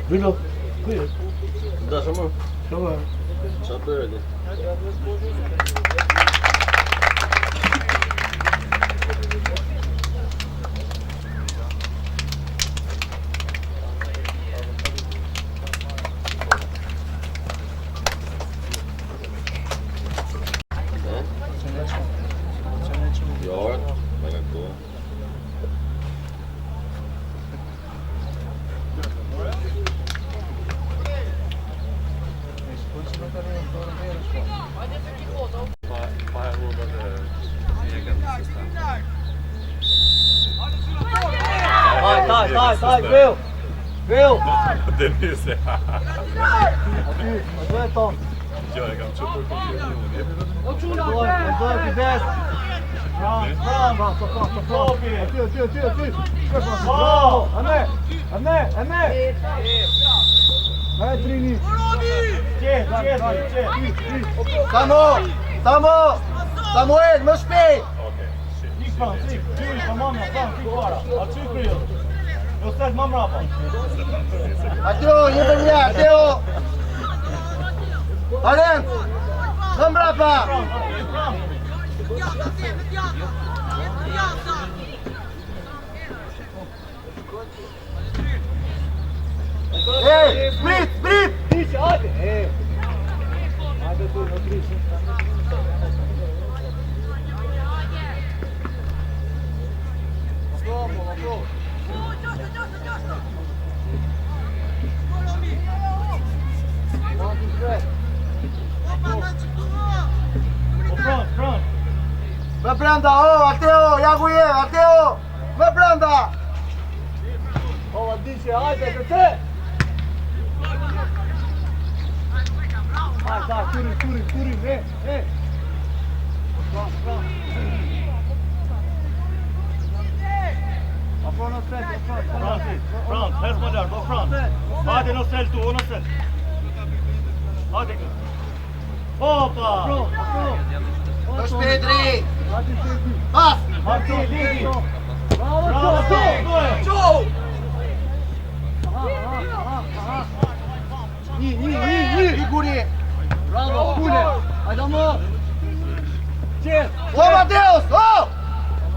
Bilo, ku je? Da, shumë. Shumë. Qa bërë di? Taj, Grill! Denise. Aty e ton. Jo, e kam qëpër këtë Dojë pides. Bravo, topi. Aty. Bravo, ane. Hajde Trini. Samuel, më shpejt. Ateo, jepën një, Ateo! Alent! Më mbrapa! Ej, sprit! Tiqë, hajde! Hajde tu, në krishë. Go! Front. Më brenda, Ateo, ja ku je, Ateo! Më brenda! Adiqe, hajde, këtë! Hajde, turin, Front, helst më lërë, front. Hajde në sel tu, në sel. Hajde. Opa! Në shpedri! Pas! Ligi! Bravo! Qo! Një! Guri! Bravo! Kule! Hajde më! Qes! O Mateus!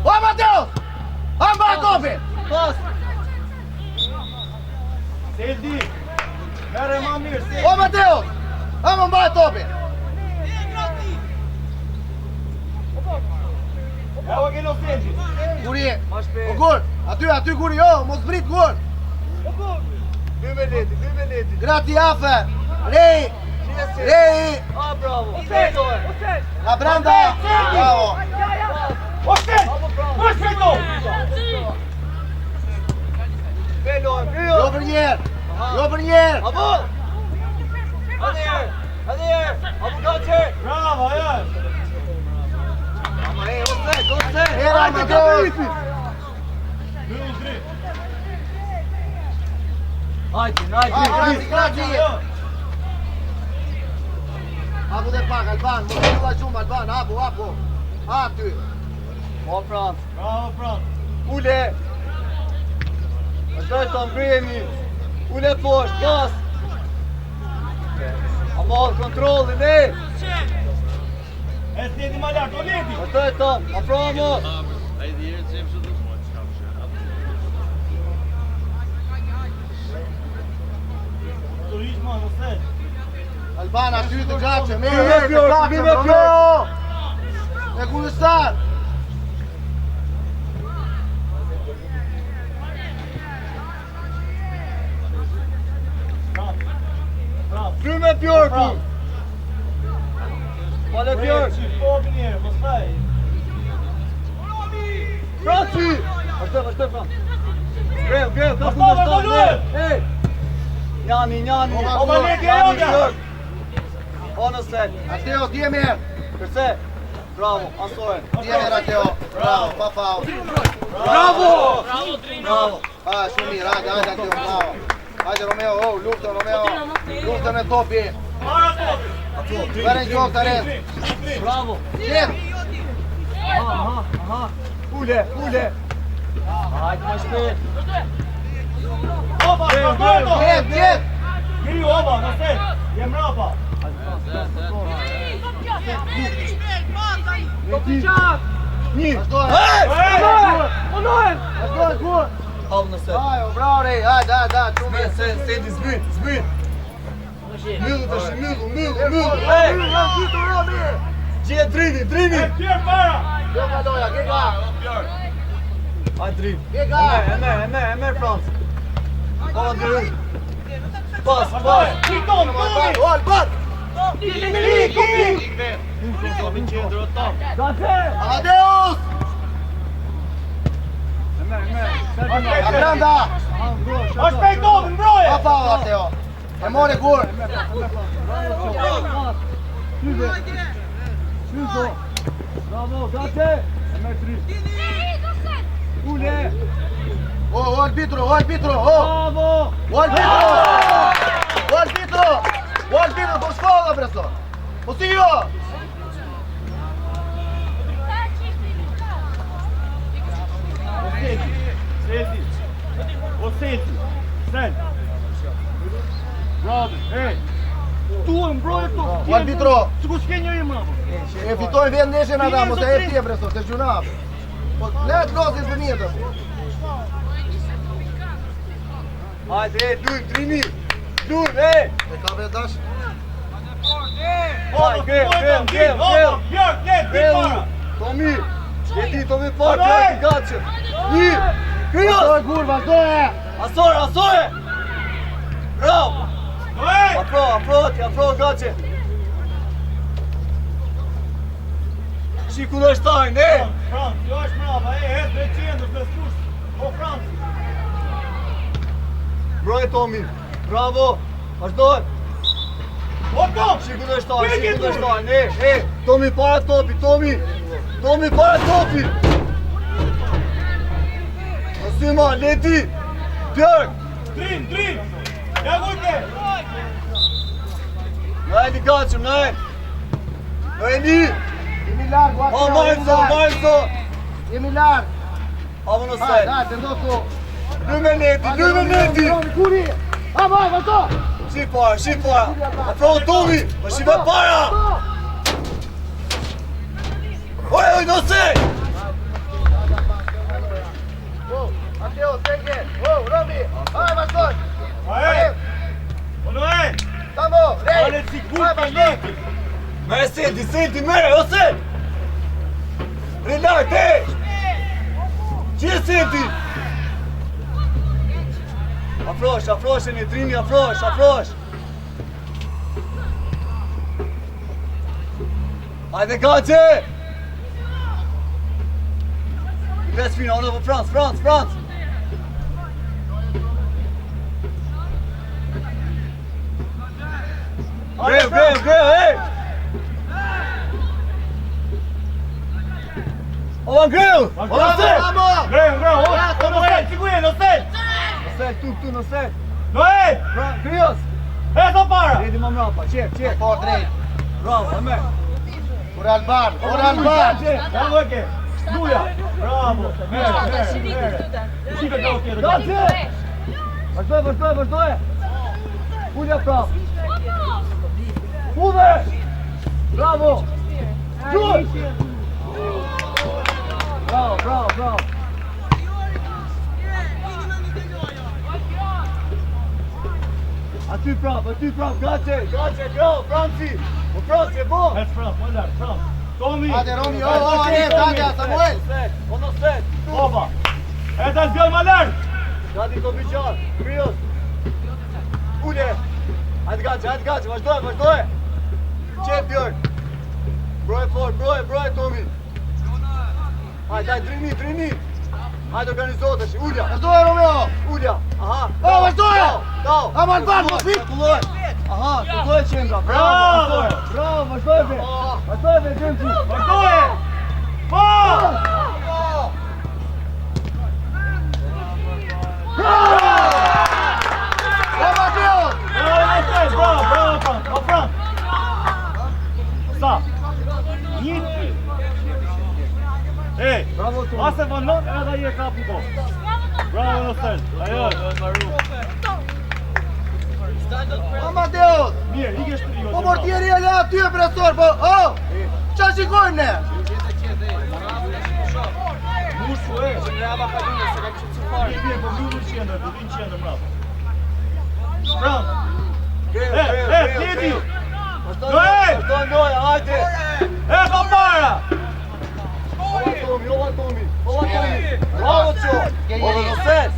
O Mateus! Amba topi! Pas! Seldi! Mere ma mirë, Seldi! O Mateus! Amba mbaj topi! Evo keno Seldi! Guri! O gol! Aty Guri, mos brit gol! 2 minuti! Grati Afer! Rej! Bravo! La Branda! Bravo! Jo për njerë! Abo! Hadi jer! Abo doqe! Bravo, Ama ose! Era më dojtë! Hajde! Apo dhe pak, Alban, më të duaj shumë, Alban, apo! Aty! O, Frans! Bravo, Frans! Ule! Është të mbremi! Ule poshtë, pas! A marrë kontrolin, E s'leti ma lartë, o leti! Është të tonë, a pra mos! Turizma, në sel! Alban, aty të gaqë, me të gaqë, e kundëstar! Fryme Björku! Pale Björk! Franci! Vazhdo, Franci! Greu, ka kundëstar! Njani! Björk! O në sel! Ateo, t'je mirë! Përse? Bravo, Ansoen! T'je mirë, Ateo! Bravo, pa faul! Bravo! Shumë mirë, hajde, Ateo, bravo! Hajde Romeo, luftën Romeo! Luftën e topi! Veren gjokë të rrëtë! Bravo! Qenë! Aha! Ule! Hajde, më shpet! oba, vazhdojnë! Qet! Ngri oba, nëse, jem rapa. Një! Vazhdojnë kur! Hallë në set. Ajo, bravo rej, hajde, qume! Sedi zbyt. Myllu tash, myllu. Gje Drini. Tjerë para! Kjo ka doja, ke ka! Hajde Drini. Ke ka! E merr Frans. Hallë ndërru. Pas. Kiton, Ol, bat! Amadeus! Abranda! Aspetto, mbroje! Pa pa, Mateo! E mori kur! Bravo, gati. E merr 3. Ule. O arbitro! Bravo. O arbitro, po shkolla preso! Po si jo! Oseti, sen. Bravo, tu e mbroje tu. O arbitro! Sikur s'ke njëri më apo. E fitoj vend neshin ata, mos e e pje preso, se gjunaf! Po let losin për mjetës! Hajde, dur, Drini. Dur, E ka vedash? Tomi, jeti Tomi parë, gati. Një, kryos. Vazhdoj! Asore. Bravo. Afro, gati. Shikun është tajnë, Frans, jo është mrapa, hes drejtëndës në skush. O Frans. Broj Tomi, bravo. Vazhdoj. O Tom! Shikun është tajnë, Tomi para topi, Tomi para topi. Nësima, leti. Björk. Drin! Ja vujte! Najli gacim, Najli. Jemi larg, Marzo. Jemi larg! Avo në Hajde, sel. hajde, ndosu! Lume leti. Kuri! Hajde, vazhdo! Si para. Afro Tomi, më shive para. Oj, në sel. Mateo, seke! Romi! Hajde, vazhdoj! Ono e! Tamo, rej! Ale sigur ka leki! Mere senti, mere, o sel. Relax, Që e senti? Afrosh, e një Drini, afrosh. Hajde, gati! Ves fina, ono për Frans. Greu, Ova greu! Ova sel! Greu, ono e, sigurie, no sel! Në sel. No e! Kryos! Eto para! Redi më mrapa, qep. Po, drejt! Bravo, e me. Por Alban! Ja vujke! Duja! Bravo! Mere! Shika ka o tjetër! Gati! Vazhdoj! Pulja prap! Puve! Bravo! Gjur! Bravo! Aty prap, gati, grau, Franci! Po Franci e bo! Hes Frans, më lartë, Frans! Tomi! Hajde, Romi, hajde, Samuel! Ono set! Oba! Eta zgjall më lartë! Gati Tomi qarë, Kryos! Ule! Hajde gati, vazhdoj! Qep Björk! Broj fort, broj Tomi! Hajde, Drini! Hajde organizohet është, Ulja! Vazhdoj, Romeo! Ulja! Aha! Vazhdoj! Dao! Ama Alban, po fit! Aha, kullohet qendra! Bravo, vazhdoj be! Gjemci! Vazhdoje! Po! Bravo, Frans! Sa! Një! Bravo, Tomi! Ase vënon edhe je kapi ko! Bravo, Nostel! Ajo! Amadeus! Mirë, ike shtri. Po portieri e le aty e presor, po, qa shikojmë ne? Mushu, e. Mirë, po mbyllur qendër, do vinë qendër mbrapa. Bravo. Titi! Doj, hajde! E, ka para! Tomi! Bravo, Qo! Ove në set!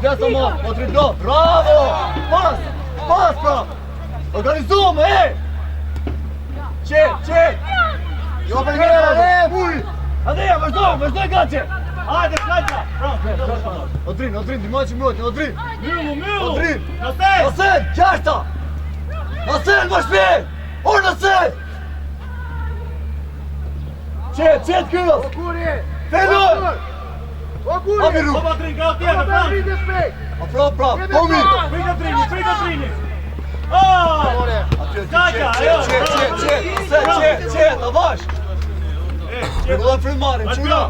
Gjesa ma, po të rritlo! Bravo! Pas, pra! Organizume, Qet! Jo për njëra, Uj! Adeja, vazhdoj gace! Hajde, shkajqa! Bravo! Odrin, dimaj që mbrojtën, Odrin! Myllu! Odrin! Nësen! Nësen, qashta! Nësen, më shpirë! Orë nësen! Qet, kërës! Okuri! Fenur! Okuri! Abi ru! Po patrin, ka tjetër, Frans! Prap, Tomi! Frika trini! Skajqa, ajo! Qet, avash! Përgoda frimarim, quna!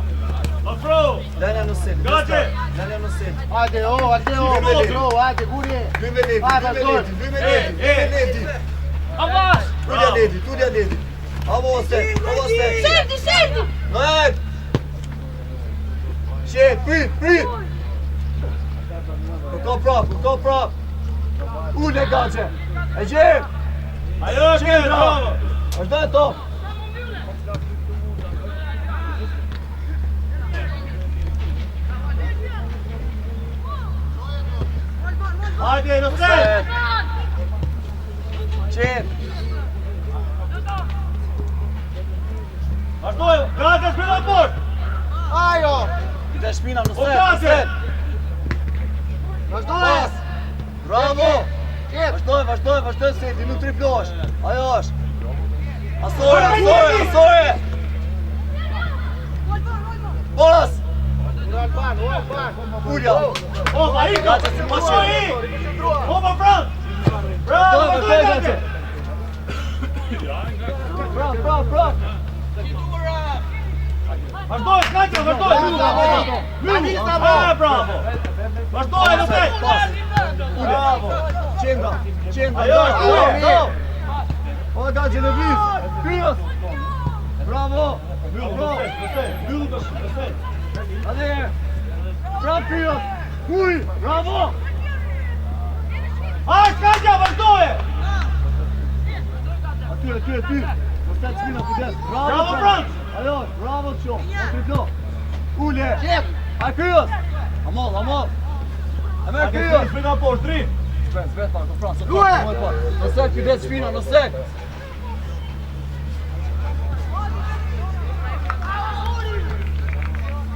Afro! Lenja në sen, Gace! Lenja në sen! Hajde, hajde, guri! Vyme ledi! Avash! Tulja ledi! Avo sen! Senti! Nëjt! Qet, prit! Përko prap! Ule gace! E gjem! Ajo është e bravo! është dhe to! Hajde, nësen! Qet! Vazhdoj, Gace shpina poshtë! Ajo! Ide shpina në O Gace! Vazhdoj! Bravo! Qet! Vazhdoj, Seti, nuk triplosh! Ajo është! Asore! Pas! Ulja! Opa, Iko! Gace si Opa, mëshirë. Opa, Frans! Bravo, Vazhdoj, Gace! Prap! Vazhdoj, Skajqa, vazhdoj! Myllu! Bravo! Vazhdoj, nësen! Bravo! Qendra! Ajo është! O gace në vis! Kryos! Bravo! Myllu, nësen! Ade! Prap Kryos! Uj! Bravo! Hajde, Skajqa, vazhdoj! Aty! Mostat shpina kudes! Bravo, Frans! Ajo! Bravo Qo! O triplo! Ule! Qet! A Kryos! Amall! E merr Kryos! Shpina poshtë, drin! Zvet pak, Frans! Lue! Nëset kudes shpina, nëset!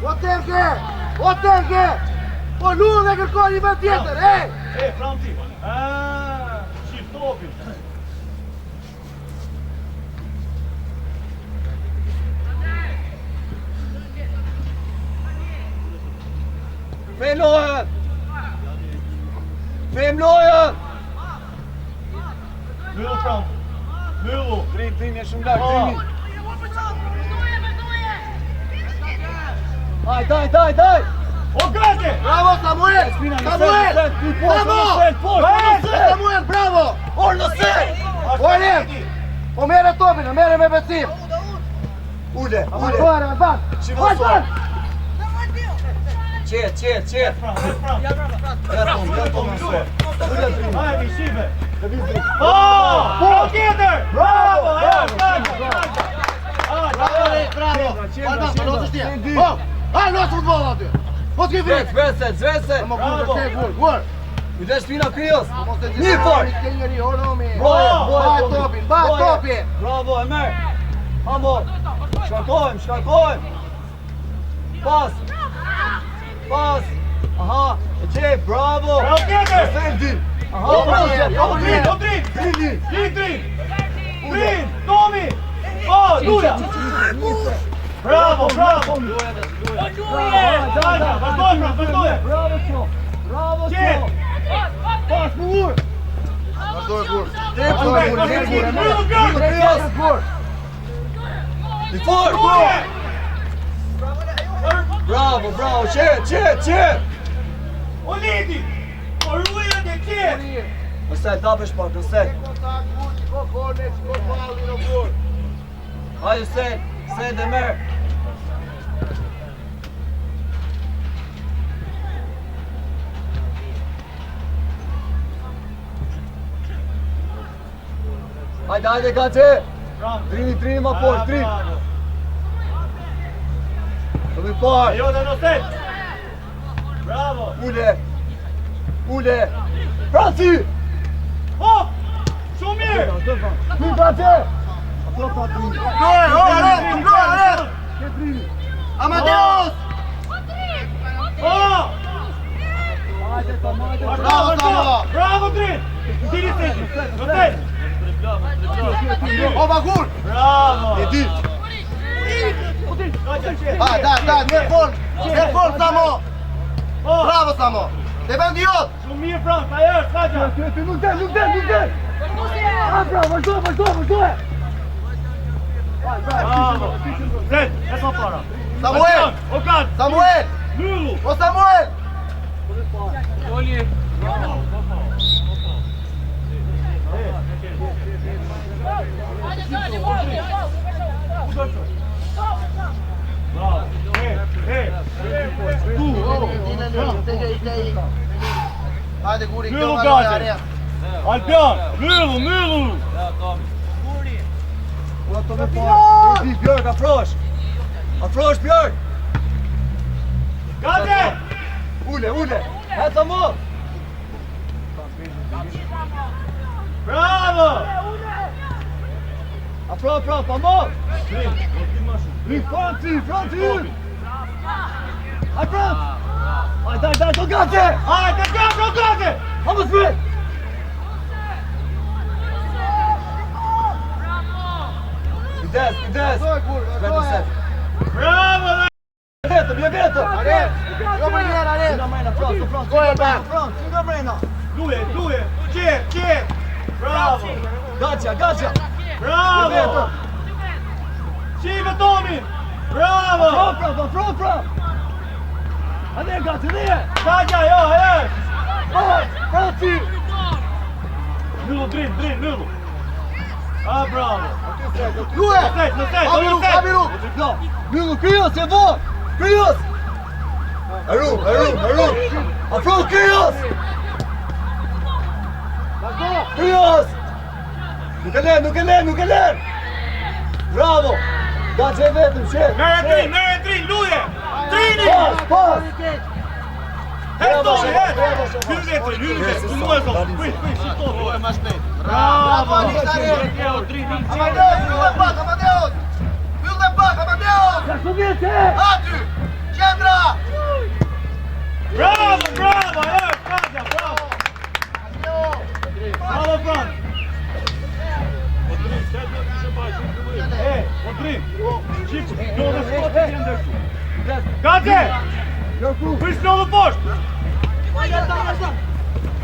O tërke! Po luë dhe kërkoj një vend tjetër, E, Franci! Shif topin! Fem lojën! Myllu, Frans! Myllu! Drim, e shumë lartë, drimi! Daj! O, Gace! Bravo, Samuel! Samuel! Samuel, bravo! Orë në sen! Ore! Po mere topin, mere me becim! Ule! Amatore, Alban! Shivosor! Qet! Frans! Ja Tomi, nëse! Ule drimi! Hajde, shive! Të vis drimi! Po tjetër! Bravo! Ajo, Skajqa! Bravo! Alban, po losë shtje! Hajde, losë futbol aty! Po t'ki vrit! Zvese! Mo gurë, ke gurë! Ide shpina Kryos! Një fort! Baj topin! Bravo, e merë! Amo! Shkarkojmë! Pas! Aha! E qep, bravo! Bravo, tjetër! Fendi! Aha, O, bravo! Drin! Drin! Tomi! O, Lula! Bravo! Skajqa, vazhdoj! Bravo, Qo! Qet! Pas, më ur! Vazhdoj gurë! I fort! Bravo! Qet! O, Lidi! O, ruja dhe qet! Guri! Nëse dapesh pak, nëse. Hajde se dhe merë. Hajde, Gace! Trini ma poshtë, trini! Të mi parë! Ajo dhe Noset! Bravo! Ule! Franci! Hop! Shumë mirë! Ty Gace! Gol! Amadeus! Oh! Bravo, Samo! Bravo, Trin! Tiri seti! Noset! O Bagur! Bravo! E di! Daj, merë fol, Samo! Bravo, Samo! Te vendi jot! Shumë mirë, Frans, ajo është, Kaja! Nuk den! Vazhdo! Bravo! Zed, e sa para! Samuel! Okan! Samuel! Lullu! O Samuel! Bravo! Hajde Guri, Lullu kjo Gazi! area. Alpion! Lullu! Ua të me parë! Edi, Björk, afrosh, Björk! Gazi! Ule! Heca mo! Bravo! Afro, pa mo! Trin, do t'im ma shumë. Franci! Haj, Franc! Daj, do Gace! Hajde, Gazi! Hajde, sprit! Ides! Vete. Bravo! Vetëm! Jo më njerë, Ares! Nga mrena, Franc! Goja back! Franc, nga mrena! Luje! Qep! Bravo! Gacja! Bravo! Qive Tomin! Bravo! Afro! Hajde, Gacia! Kaja, jo, e! Franci! Lullu, Lullu! Ah, bravo! Lue! Noset! Abiru! Lullu, kryos, e vo! Kryos! Aru! Afro, kryos! Kryos! Nuk e len! Bravo! Gace vetëm, shef! Mere Trin, luje! Trini! Pas! Hes Tomi, hes! Hyre, ku mu e thonë! Kuj, si tonë! Bravo! Amadeus! Vyll dhe pak, Amadeus! Aty! Qendra! Bravo! E, Kaja, bravo! Bravo, Frans! Odrin! Qipu, do dhe shkotë të jenë dërku! Gaze! Prish në dhe poshtë!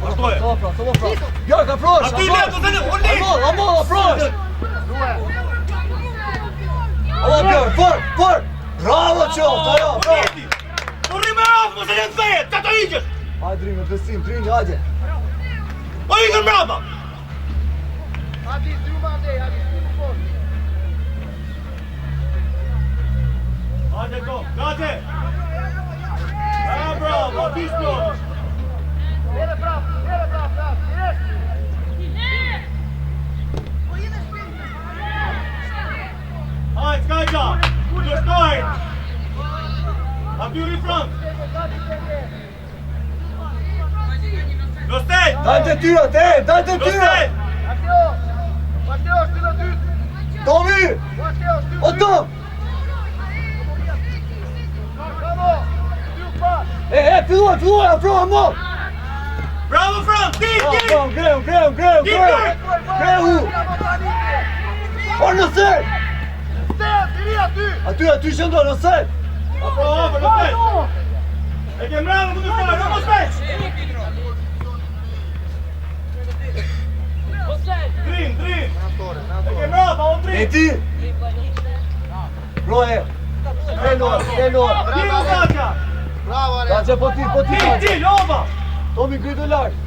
Ashtoje! Björk, afrosh! Ati leto të në ulit! Amo, afrosh! Amo, Björk, fort! Bravo, qoftë, ajo! Uliti! Urri me rafë, më se në të feje! Të të iqës! Hajde, Drinë, besim, Trini, hajde! O iqën mrapa! Hajde to, Gaze! Bravo, ati shpjohë! Hajde, Skajqa! Në shtojnë! Aty Frans! Nostej! Dajnë të tyra! Tomi! O Tom! Filluaj, afro, amo! Bravo Frans, ti! Grehu! Orë nëse! Aty shëndro, nëse! Apo, Nostej! E ke mrave ku të shtojnë, në Nostej! Trin! E ke mrave, o Trin! E ti! Roje! Lelor! Tiro Kaqa! Bravo, Ares! Gace, po ti! Ti, lova! Tomi, grytë lartë!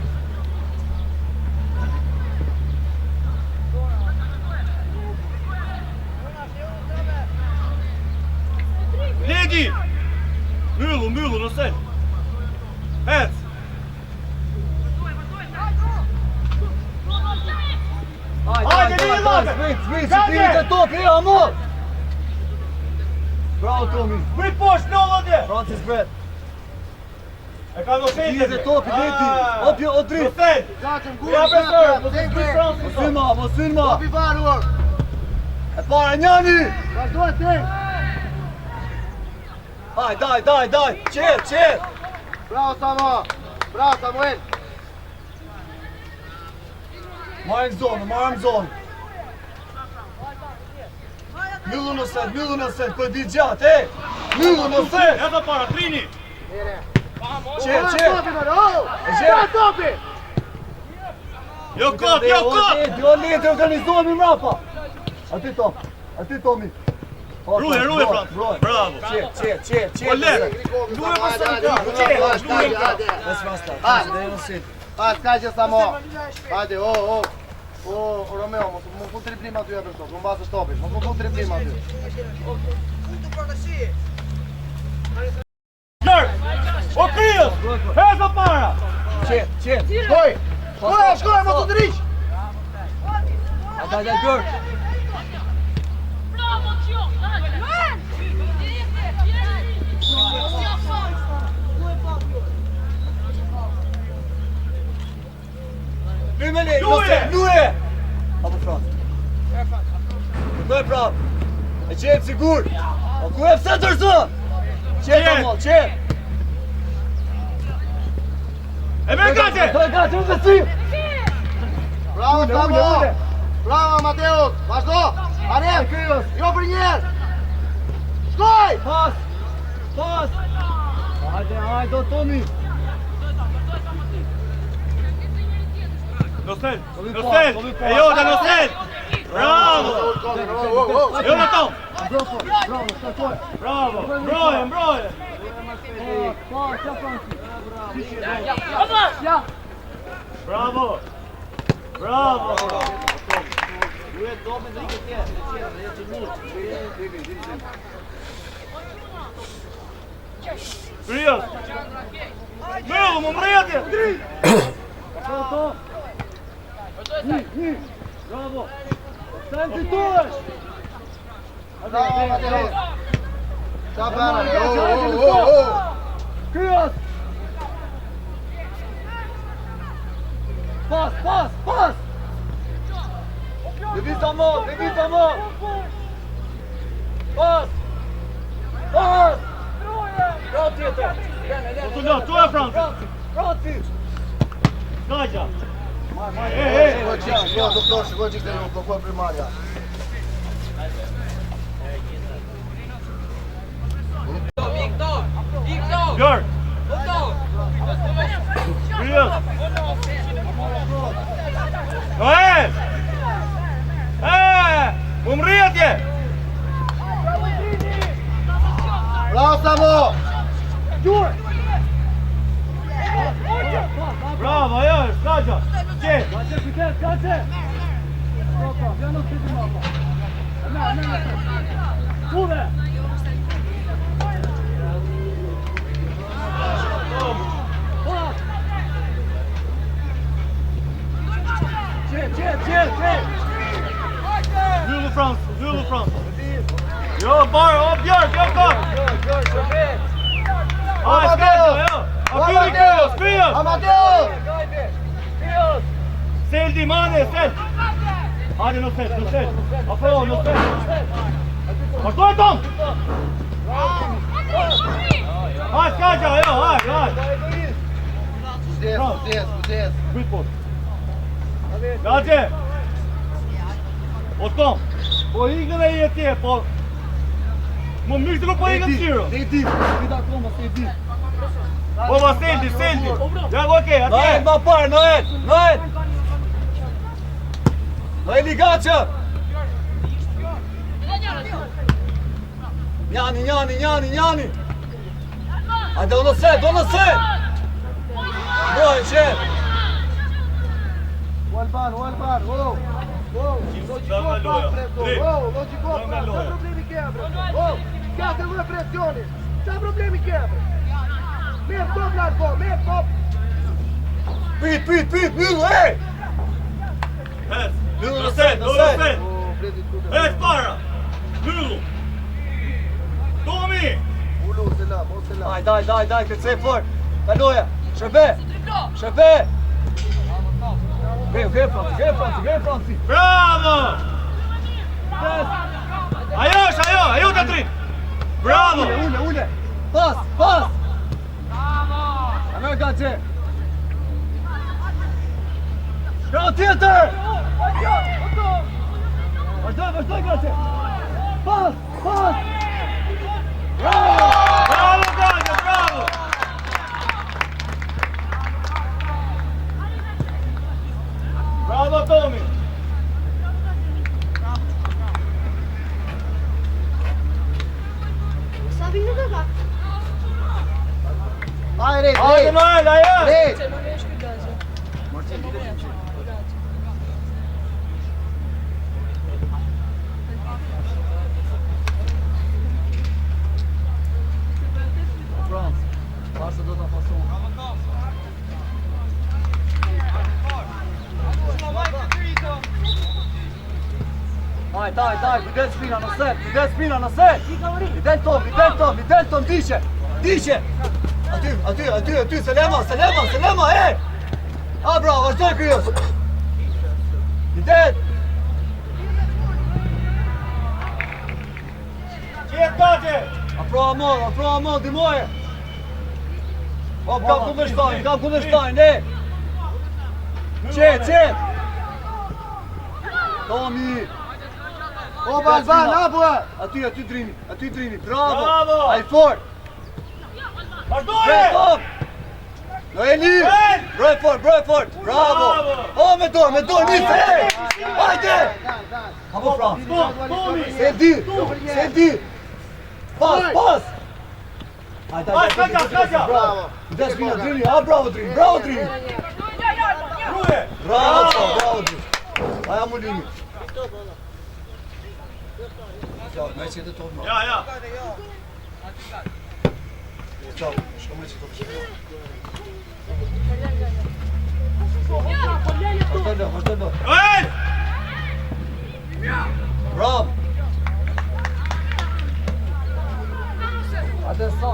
Zvit, që ti të topi, amor! Bravo, Tomi! Vrit poshtë, në lëdje! Francis Bret! E ka Noselin! Ti të topi, leti! Opjo, o drift! Nosel! Ja besër! Mos filma! Topi varur! E para njani! Vazhdo e te! Daj! Qer! Bravo Samo! Bravo Samuel! Marrëm zonë! Myllu në sen, për di gjatë, Myllu në sen! E të para, Trini! Qer! Topi! Jo kot! Jo letë, organizohemi mrapa! Ati Tomi! Ruje, Frans! Bravo! Qer! O le! Ska që Samo! Hajde, Romeo, mos më fut triplim aty e përso, më basë shtopit, mos më fut triplim aty. Gjër! O Krios! Heza para! Qer! Shkoj, mos të driq! Daj, Gjër! Bravo, Tjo! Luje! Apo Frans? Këto e prap! E qenë sigur! O ku e pëse tërso? Qenë! E me gati! Unë besim! Bravo Samo! Bravo Mateus! Vazhdo! Arem! Jo për njerë! Shkoj! Pas! Hajde, Tomi! Nosel! E Joda, Nosel! Bravo! Jonathan! Bravo! Mbroje! Bravo! Krios! Myllu, më mrejatje! Bravo! Senti tuash! Bravo Mateus! Qa bërë? Krios! Pas! Levi Samo! Pas! Bravo tjetër! Tu e Francis! Francis! Skajgja! Shkoj qik të ju, kërkoj primarja. Gjër! Krios! Noel! Më mrejatje! Bravo Samo! Bravo, ajo, Skajgja! Qe! Kace! Kuve! Qe! Zyllu Frans! Jo, barë, o Björk, jo kap! Skajgja, jo! A Krios! Amadeus! Seldi, mane, Sel! Hajde, Nosel! Afro, Nosel! Ashtu e Tom! Hajde, Skajgja, jo, hajde! Kujdes! Byt pot! Gagje! O Tom! Po ikën e jetje, po... Më mishtë ko po ikën qiro! Sejdi! Po ma Seldi! Ja, okej, atje! Noel, ma parë, Noel! Noeli Gaqa! Njani! Hajde, do në se! Brojnë, qep! Walban, wow! Dalla loja! Logico, sta problemi che apre! Cazzo con la pressione! Sta problemi che apre! Mer top largo, mer top! Pit, Myllu, Nosel! E para! Myllu! Tomi! Ulu, se la, mos se la. Daj, kërcej fort. Kaloja. Shërbe. Gre Franci. Bravo! Ajo të trim! Bravo! Ule. Pas. Amer Gace. Bravo tjetër! Vazhdoj Gace. Pas. Bravo Gace, bravo! Bravo Tomi! Sabi nuk e ka. Hajde, Hajde Noel, ajo! Drejt. Frans. Barça do ta pason. Daj, kujdes spina në set. I del tom, dishe. Aty, selema, e! A, bravo, vazhdoj kryos. I del. Qet Gace! Afro amon, dimoje. Kam kundërshtajnë, e! Qet! Tomi! O Balban, apo? Aty drini, bravo! Bravo! Ai fort! Vazhdoje! Tom! Noeli! Noel! Broj fort! Bravo! O, me dorë, nisë! Hajde! Apo Frans! Tomi! Se di! Pas! Hajde! Bravo. Kujdes spina, drini, bravo drini! Ruje! Bravo drini! Aja Mulini! Me që të tonë, Ja! shko me që të përshkë. Vazhdojnë. Noel! Bravo! Atenção.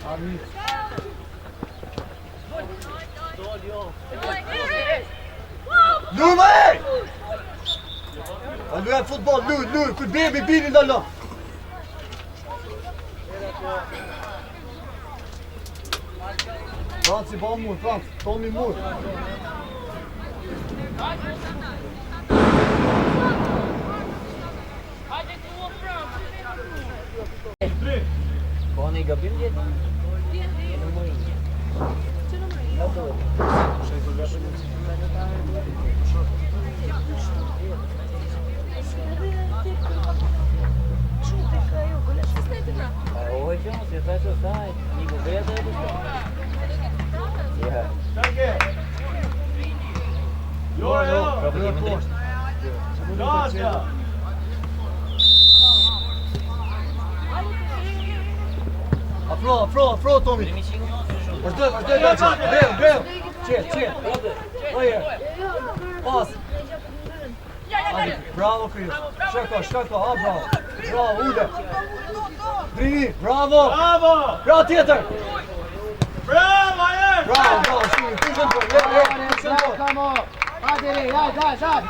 Ami. Luma, e! A luaj futbol, luaj, ku bebi bini ndalo. Franci ba mur, Tomi mur. Ka një gabim jetë? Në mërinjë. Në dojë. Oj, që se ta që saj, një gubete e bështë. Ja. Sergej! Jo! Problemi në Gace! Afro, Tomi. Vazhdoj, Gace. Breu. Qet. Oje. Pas. Bravo, Kryos. Shkako, bravo. Bravo, Ude. Drini, bravo. Bravo tjetër. Bravo, ajer! Bravo, shkako. Come on. Hajde, hajde.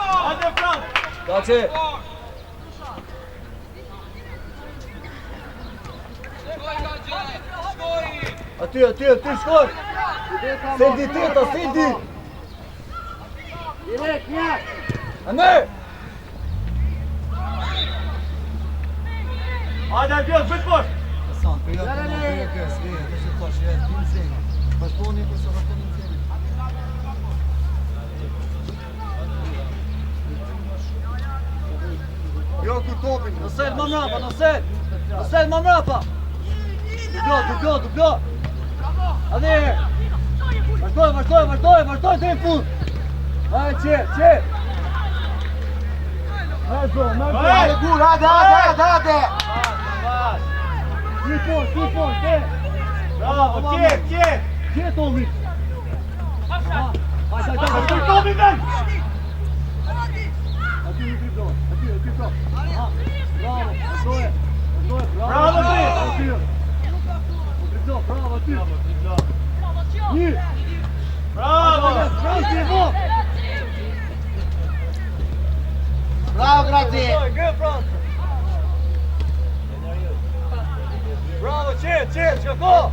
Hajde, Frans! Gace. Aty, shkoj. Sendi teta. Direkt, njak. Amer. Hajde, Albion, bëjt poshtë! Hasan, Bashkoni për së rëpën në tjeni. Jo ku topin, nësel më mrapa, nësel më mrapa. Duklo. Adhe herë. Vazhdoj të i fund. Hajde, qet. Hajde, gur, hajde. Three points, there. Bravo, qet! Qet, Tomi. Tomi, ven! Bravo, to je. Bravo ti! Bravo ti! Një! Bravo! Bravo, grazie. Bravo, qenë, shkako!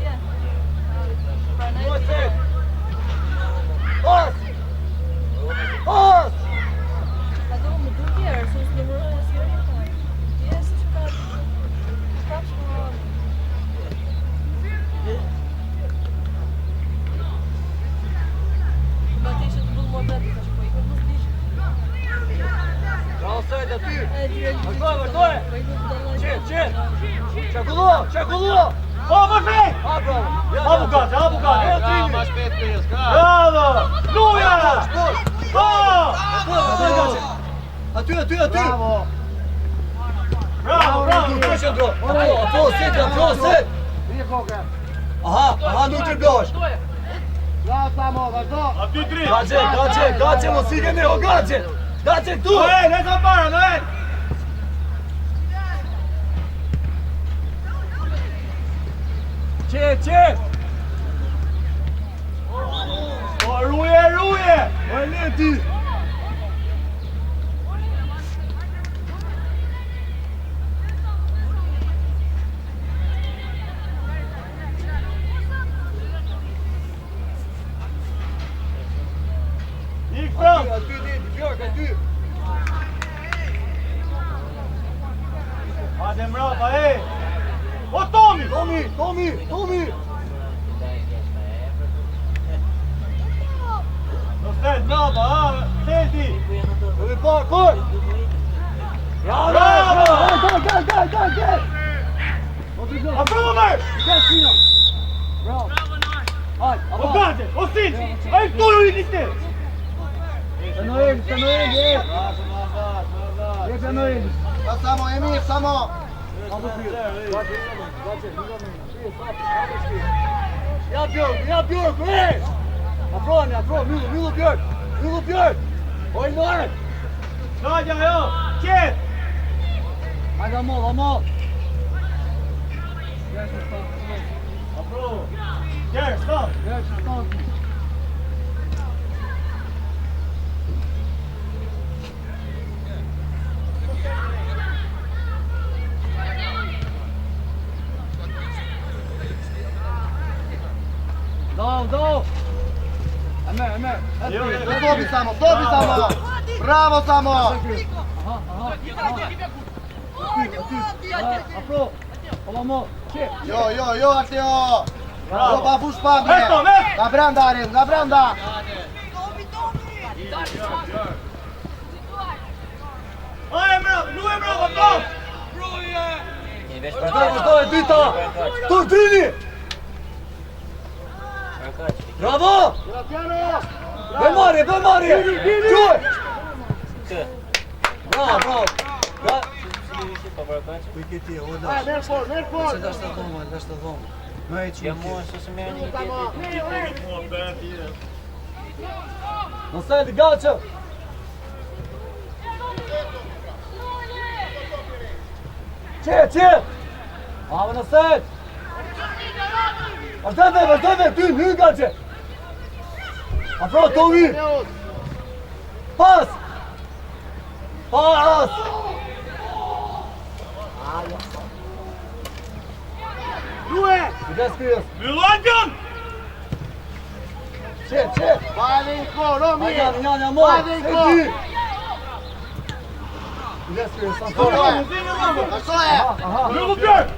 Pas! Pas! Bravo, sejt aty! Vazhdoj! Qenë! Qakullo! O, më shpejt! Bravo! Habu gati! Bravo, ma shpejt pjes, ka. Bravo! Luja! O! Aty! Bravo. Bravo! Afro, sit! Nije koka. Aha, nuk të blosh! Bravo, Samo, vazhdo. Aty tri! Gace, mos i keni, o gace! Gace tu! Noel, ne sa para, Noel! Qe! O, ruje! O e leti! Ik Frans! Aty, Björk, aty! Hajde mrapa, e! O, Tomi! Tomi! Në stet mrapa, ha! Seti! Dhe par! Bravo! Gaj! Afro me! Bravo! O, gaze! O, sit! Ai, këtu i një stet! Të Noel, je të Noel! Pa Samo, Emir, Samo. Ja Björk, e! Afro, Myllu Björk! Oj, Noel! Shajja, jo! Qet! Hajde, Amol! Afro! Kjerë, stop! Do! Eme! Stopi, Samo. Bravo, Samo. Afro! Amol! Qe! Jo, Arteo. Bravo. Jo, pa fush pamje. Eto, Nga brenda, Arim, nga brenda. Aje mrapa, lu e mrapa, top! Vazhdoj, e dyta! Tu trini! Bravo! Bëj marrje! Quaj! Bravo! Merë fort. Në sejtë gaqë! Qe! Ave në sejtë! Vazhdojve, ty, hy gaqë! Afro, Tomi! Pas! Lue. Kujdes kryes! Mylojtën! Qe! Vajde i ko, Romi. Njani, amor! Vajde i E ko. ty! Kujdes kryes, Vazhdoje. Aha! Myllu Björk!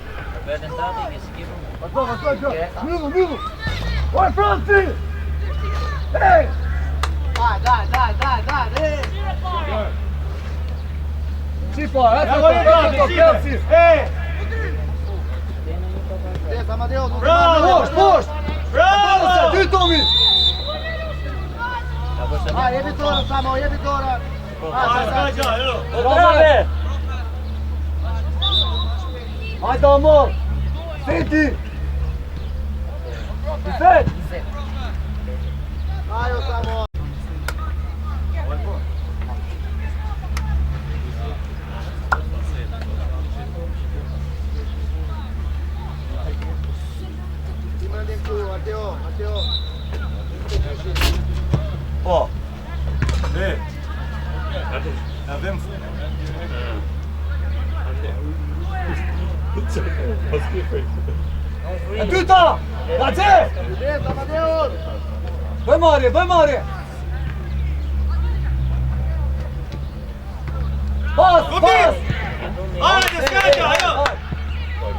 Vazhdoj! Myllu! Oj, Franci! Hej! Daj. Qipo, Ja go je gaze, qipe! E! Des, Amadeo, du Bravo! Posht! Bravo! Ty, Tomi! Jebi torën, Samo, jebi torën. Shajja, jo! Brave! Hajde, amor! Seti! Set! Ajo, Samo. Ja vem. E dyta! Gace! Diventa, Amadeus! Bëj marrje! Pas! Hajde, skaqa, ajo!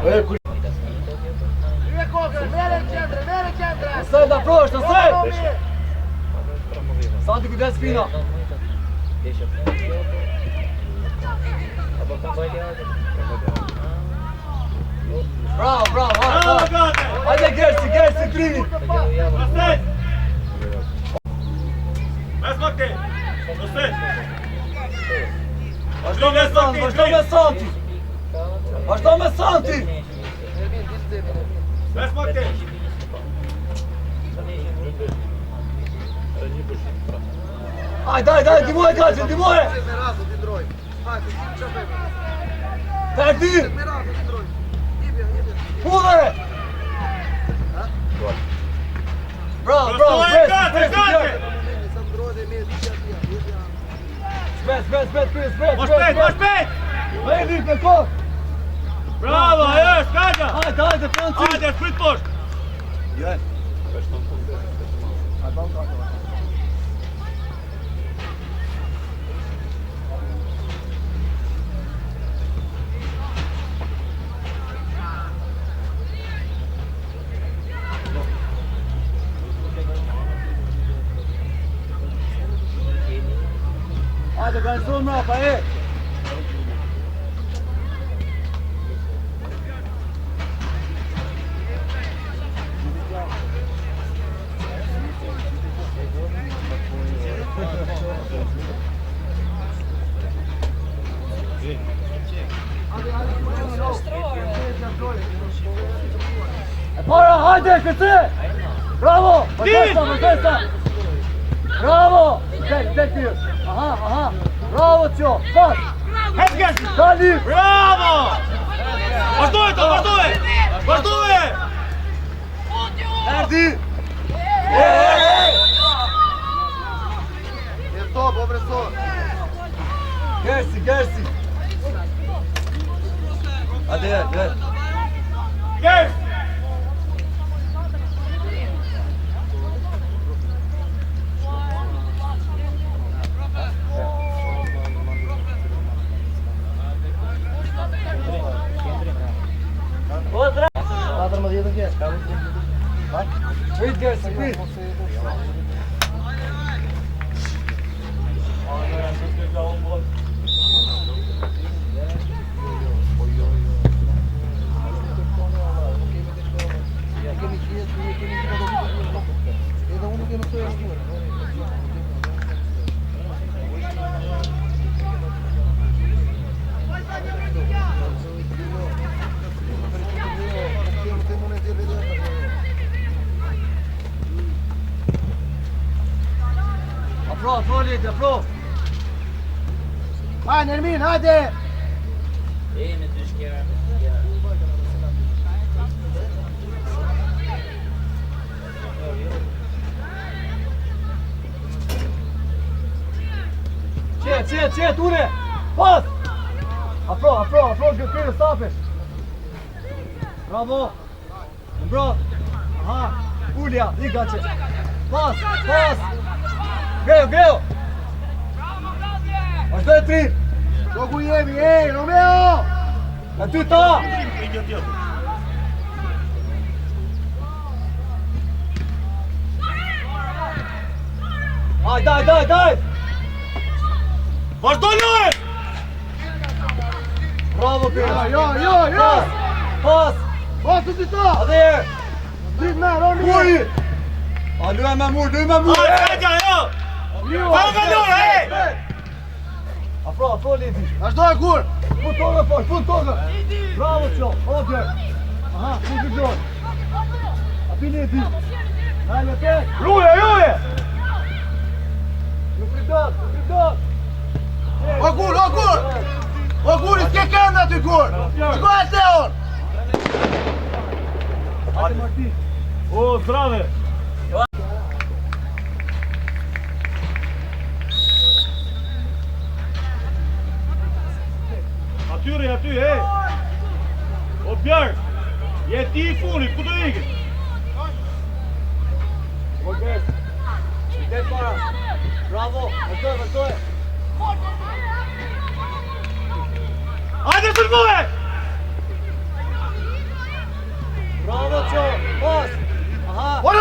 Due cose, mere in centro! Nësej da prosh, nësej! Santi kujdes spina! Bravo, hajde Gersi, trimi! Pastaj! Mes Makti! Pastaj! Vazhdo me Santi! Mes Makti! Hajde, ndihmoje Gaci, ndihmoje! Merato di Droj! Hajde, që bëjmë? Perdi! Merato di Droj! Jibja! Pudhe! Bravo, Gaci! Sa Droj dhe me Jibja! Spet! Mo shpejt! Hajde, Lik, në kohë! Bravo, ajo, skaqa! Hajde, Franci! Hajde, shprit poshtë! Hajde, organizojmë mrapa, E para, hajde, kërce! Bravo! Vërtesa! Bravo! Tek tjë! Aha! Bravo, Qo! Pas! Hezgesi! Dali! Bravo! Vazhdoj! Erdi! E top, opresor! Gersi! Hadi, Yes! Prit, Gersi, prit! Afro, Lidi, afro! Hajde, Nermin, hajde! Me dy shkera. Qet, une! Pas! Afro, kërë stape! Bravo! Mbro! Aha! Ulja, i Gaci! Pas! Greu! Vazhdo e tri! Jogu jemi, ej, Romeo! E ty ta! Daj! Vazhdoj lojë! Bravo, Pira! Jo! Pas! Pasu ti ta! Adhe! Dit me, Romi! Uri! A luaj me mur! Hajde, skaqa, ajo! Falga lojë, Afro, Lidi! Vazhdoj kur! Fut togë! Bravo, Qo! Odjer! Aha, fut i gjoj! Api Lidi! Hajde, tek! Luje! Nuk fridot! O kur, s'ke kënda ty kur! Shko e Teon! Hajde, Marti! O, zdrave! Atyre, aty, O Björk, je ti I funit, ku do ikit? Borges. Shpejt para. Bravo. Vazhdoj. Hajde sulmuje! Bravo Ço. Pas. Aha. Ora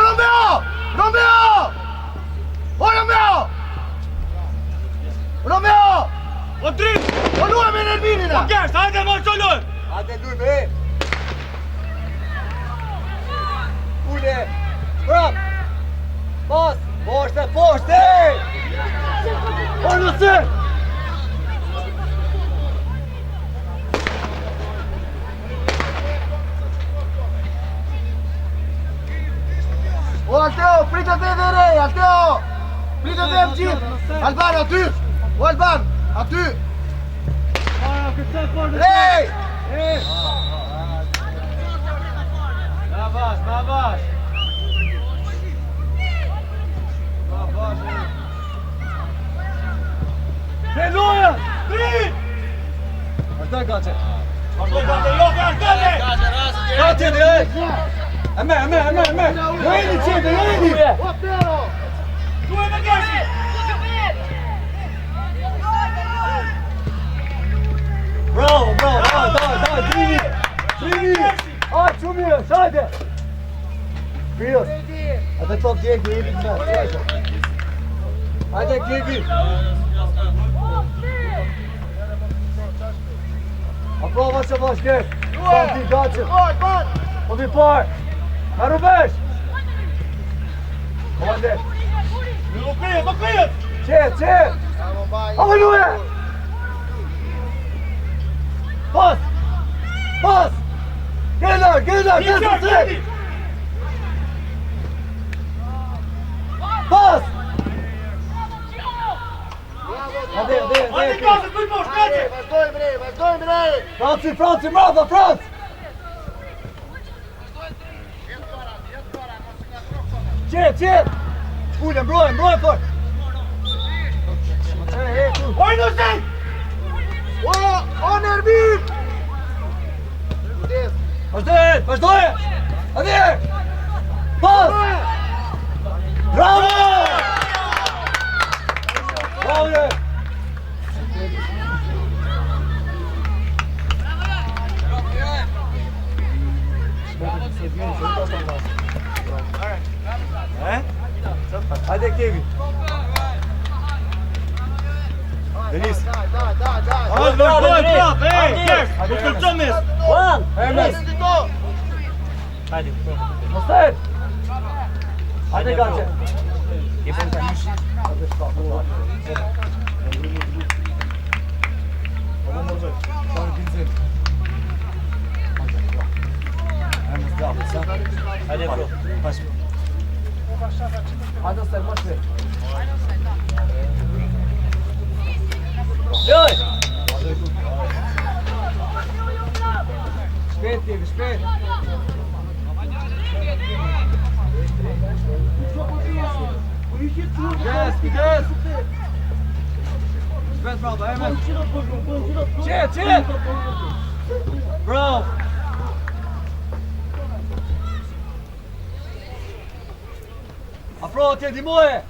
Romeo! O drip! O luajmë në Erminin! O Gers, hajde mos çolun! Hajde luj be. Ule. Prap. Pas. Poshte. Ornëse. O Alteo, pritet edhe rej, Alteo! Pritet edhe gjithë! Alban, aty! O Alban, aty! Rej! Navash! Trenuja! Drip! Vazhdoj Gaçe. Vazhdoj, Gaçe! Gaçe dhe! Eme! Jo jeni qete, jo jeni! O Tero! Duhe me Gersi! Bravo, daj, drimi! Aj, shumë mirë, shajde! Krios! Atë top djekë, jemi të me, hajde Klipi! Aprova që bashkë! Santi Gaçe! Po vi parë! Ka rubesh! Hajde! Nuk krijet! Qet! Ava luje! Pas! Gela, gela se! Pas! Hajde! Hajde Gaçe, kuj posh, Gaçe! Vazhdojmë rej! Franci, bravo, Franc! Qet! Ule, mbrojnë fort! Oj në zej! O Nermin! Vazhdoj! Hajde! Pas! Bravo! Bravo! Hajde Kevin! Denis! Hajde, vazhdoj, prap! Gers! Nuk të qëmis! Hermes! Hajde, Mostet! Hajde Gaçe! Hajde, bro. Hajde Oster, mosh me! Loj! Shpejt Kevin, shpejt! Gjes! Shpejt bravo, Hermes! Qet! Bravo! Afro, tje ndihmoje!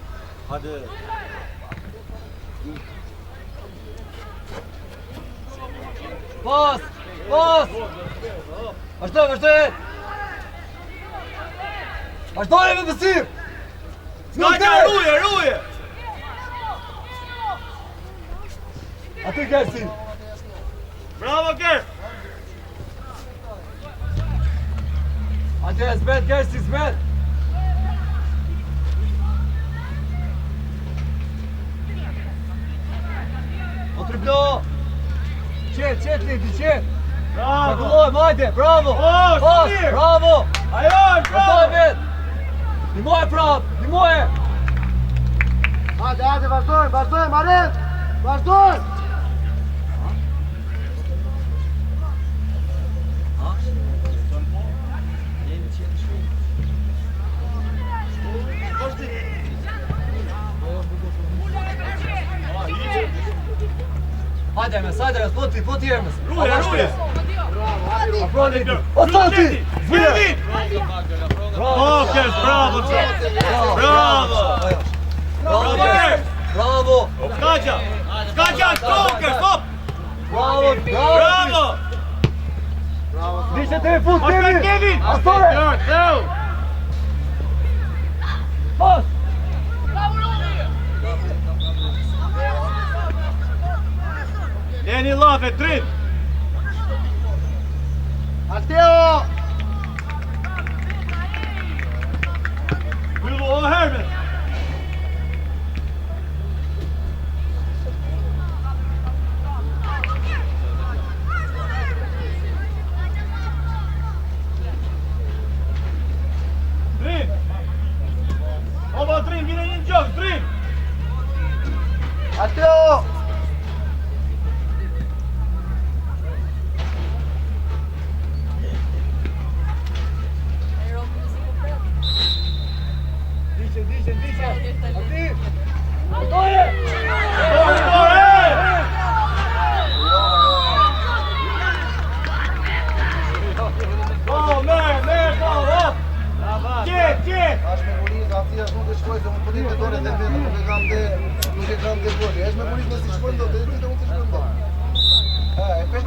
Hajde! Pas! Vazhdoj! Vazhdoj me besim! Gaçe, ruje! Aty Gersi! Bravo, Gers! Aty zbet Gersi, zbet! O triplo! Qet, Liti, qet! Bravo! Takullojmë, hajde, bravo! Pas, mirë! Bravo! Ajo, Vazhdoj vet! Ndihmoje prap, ndihmoje! Hajde, vazhdojmë, Aret! Vazhdojmë! Hajde Hermes, po ti Hermes. Ruje! Afroni. O Santi! Zvijedi! Okej, bravo! Bravo! Bravo! Skađa! Stroker, stop! Bravo! Bravo! Dice te fut, Kevin! Astore! Evo! Pas! Njeni lafe, trin! Mateo! Myllu o Hermes! Trin! Oba trin, vine një gjok, trin! Mateo! Aș me buniz, atia nu te shkoj se mund të ditë dorë dhe vetë nuk e kam dhe goli. Është me buniz nëse shkoj do të ditë mund të shkoj do. E pe.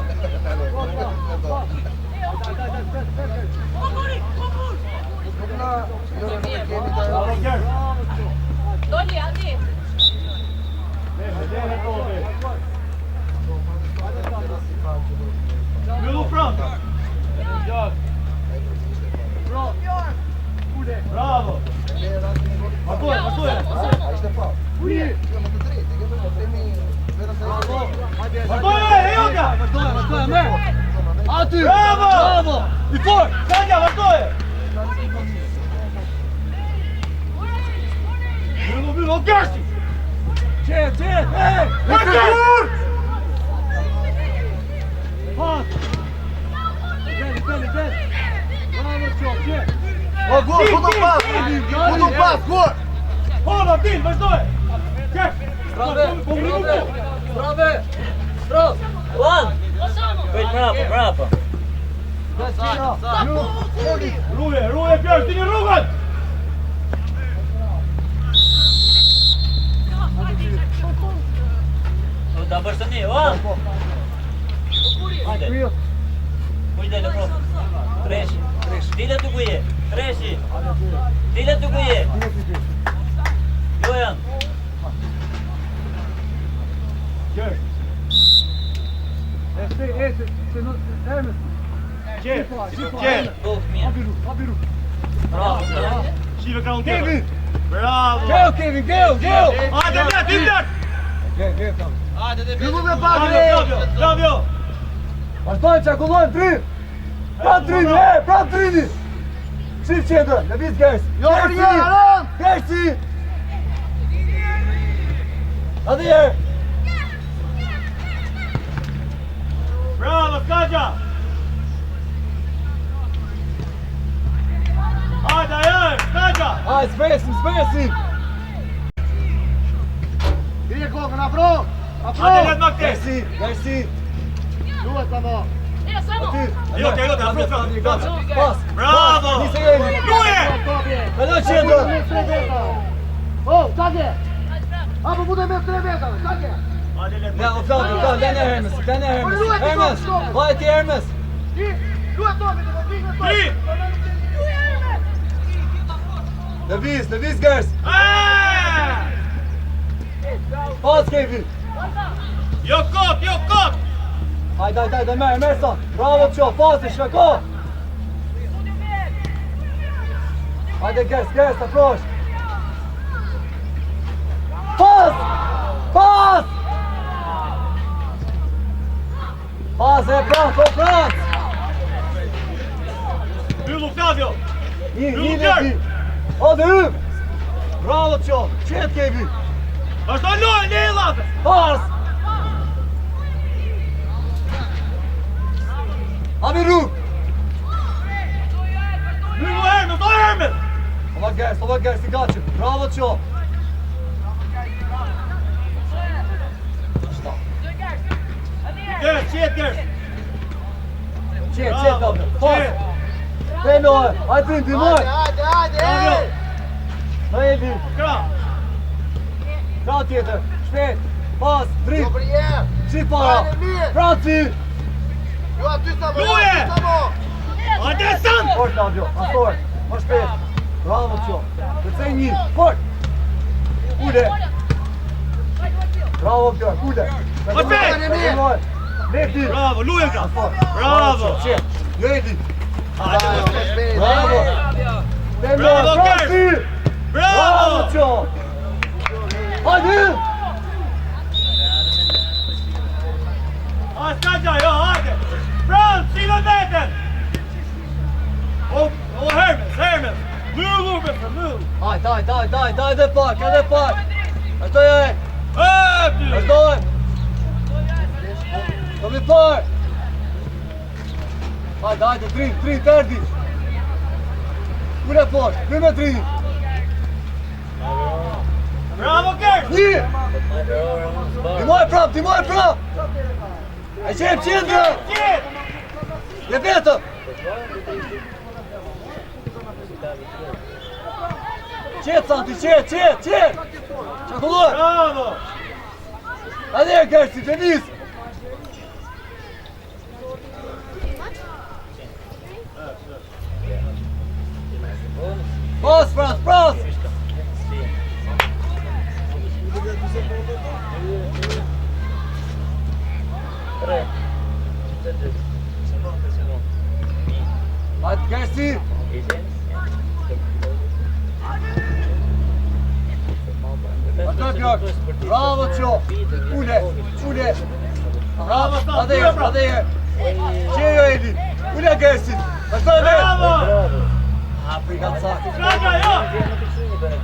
Doli, Andi. Myllu front! Bravo! Martoje! Ai është pa. Uri, më të drejtë, ke më themi vetëm se Martoje, e joga! Martoje, me! Aty! Bravo! I fort! Skađa, martoje! Myllu, o Gersi! Qet! Ej! Martur! Pas! Del! Bravo, Qo, qet! O gol, futu pas, gol! Hola, Din, vazhdoj! Gersi! Brave! Lan! Bëjt mrapa! Ruje, Björn, ti një rrugën! Da bërësëni, Lan! Hajde! Kujde në pro! Treshi! Dile të kuje! Treshi! Dile të kuje! Jojan! Gersi! Qe! Bof mirë! Bravo! Shive ka unë tjetër! Bravo! Geo! Hajde, Inter! Fillu me pak, Flavio! Vazhdojnë që akullojnë trim! Pra trini! Shif qendrë, në visë Gersi! Jo, Aran! Gersi! Adhe herë! Bravo, Skađa! Hajde, Skađa! Hajde, zbesim! Hije kokën, afro! Hajde, let Makti! Gersi! Duhet të mo! Jote, afro! Pas! Bravo! Ruje! Kalo qendrë! O, Sage! Apo bude me 3 veta, Sage! Hajde, let Ne, o Flavio, lene Hermes! Hermes! Vaj ti Hermes! Duhet topi, të vëzhik në topi! Në vis Gersi! Pas Kevin! Jo kot! Hajde, merë sa! Bravo Qo, pasi, shveko! Hajde Gersi, të prosh! Pas! Pas e prant! Myllu, Flavio! Një leti! Hajde hym! Bravo Qo, qetë Kevin! Vazhdo lojë, ne e lafe! Pas! Amiru! Myllu Hermes, o Hermes! Ova Gersi, gaci! Bravo Qo! Qet Gers. Qet Gabriel. Pas. Beno, hajde ndihmoj. Gabriel. Më jeni. Krah. Ka tjetër. Shpejt. Pas, drejt. Gabriel! Si para. Franci. Jo aty sa mo! Luje! Hajde san. Fort Gabriel. Astor. Më shpejt. Bravo ço. Përcej një. Fort. Ule. Bravo Björn. Ule. Leti. Bravo, Lujenka. Bravo. Qet. Leti. Hajde më shpejt. Bravo. Bravo, Franci. Bravo Bravo. ço. Hajde. Askaja, jo, hajde. Frans, silo vetën. O Hermes. Lyll, lyll. Hajde edhe pak. Ashtu e. Hëpti. Ashtu e. Kom i par. Hajde, tri, terdi. Ule posh, 3 Bravo, Gers. Një. Timoj prap. E qep qendrë. Qet. Je vetëm. Qet, Santi, qet. Çakullor. Bravo. Hadi Gersi, Deniz. Bas, Frans. Hadi Gersi. Atë Björk. Bravo ço. Ule. Bravo, Hadi. Çejo Edi. Ule Gersi. Atë Bravo. Afrika sakt. Askaja, jo.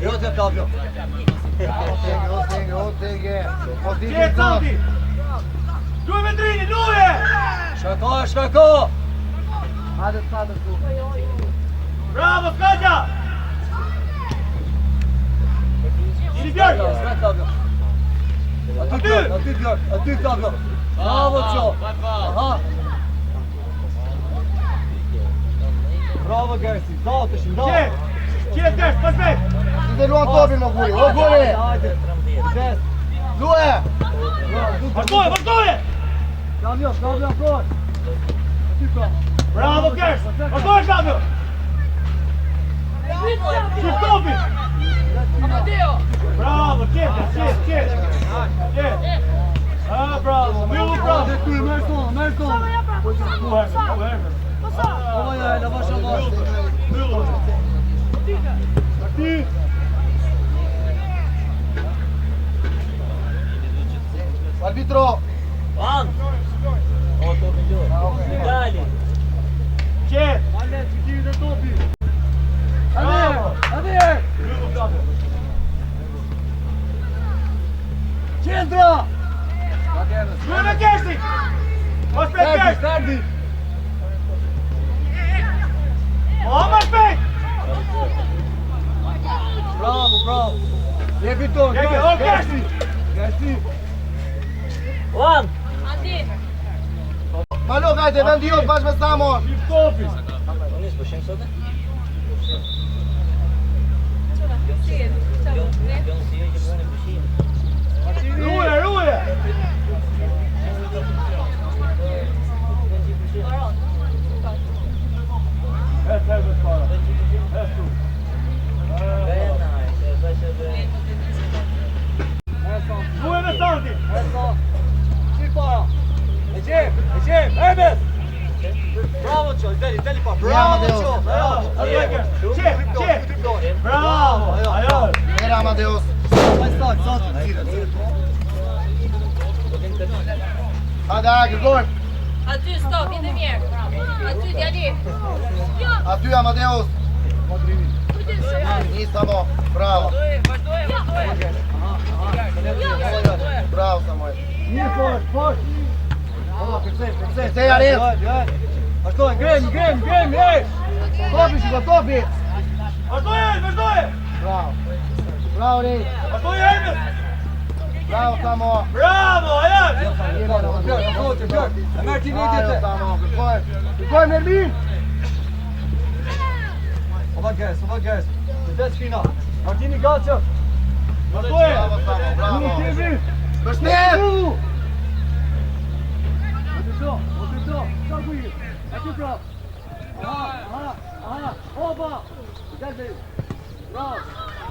Jo te Fabio. Otege. Qet, Santi. Duhe me drini, luje. Shkako. Hajde tu. Bravo, Skaja. Ili Björk. Aty Fabio. Bravo ço. Aha. Bravo Gersi. Zatëshim, Qet. Gers, pas shpejt. Si dhe luan topin në guri, o guri! Hajde. Des. Lue! Vazhdoje. Fabio, afroj. Aty ka. Bravo, Gers. Vazhdoje, Fabio. Shiftopi. Bravo, Qet. Bravo. Myllu, bravo. Merson. Hermes. Oja, la mashallah. Myllu. Ti. Arbitro! Van. Dali. Qet. Hadi. Myllu, Fabio. Qendra. Duhe me Gersi. Pas shpejt, Gers. Ferdi. Ma shpejt. Bravo. Jepi ton. Gersi. Gersi. Van. Andi. Malo, hajde, vend jot bashkë me Samo! Shiftopi. Unis po shem sot. Ruje. Hermes para. Duhe me Santi. Si para. E qep. Hermes. Bravo ço, deli pa. Bravo Amadeus. ço. Qet. Bravo. Ajo. Era Amadeus! Vai start. Hajde, Agri, gojmë! Aty stop, ide mirë. Aty djali. Jo. Aty Amadeus! Një Samo! Bravo! Bravo Samuel! Një posh. Përcej. Përcej, Arif. Ashtu, gremi, ej! Topi, shiko, topi! Vazhdoje. Bravo! Bravo, Rej! Vazhdoje, Hermes. Bravo, Samo! Bravo, ajo. Jemi në vëndë. Gjërë, e merë ti një tjetë. Tamam, kërkoj Merlin. Ova gës. Të dhe spina. Martini Gacio. Vazhdoj. Bravo. Bështet!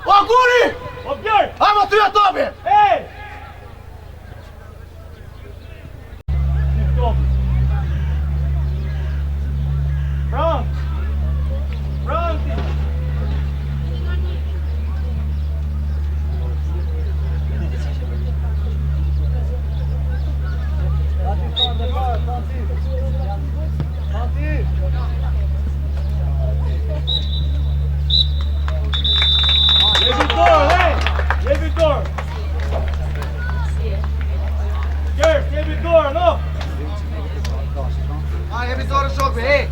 O Guri! O Björn! Hajmo ty e topi! Ej! Stop. Frank! Frank! Levitor, hey! Levitor! Gert, Levitor, no! Ai, jemi dorë shokve, hey!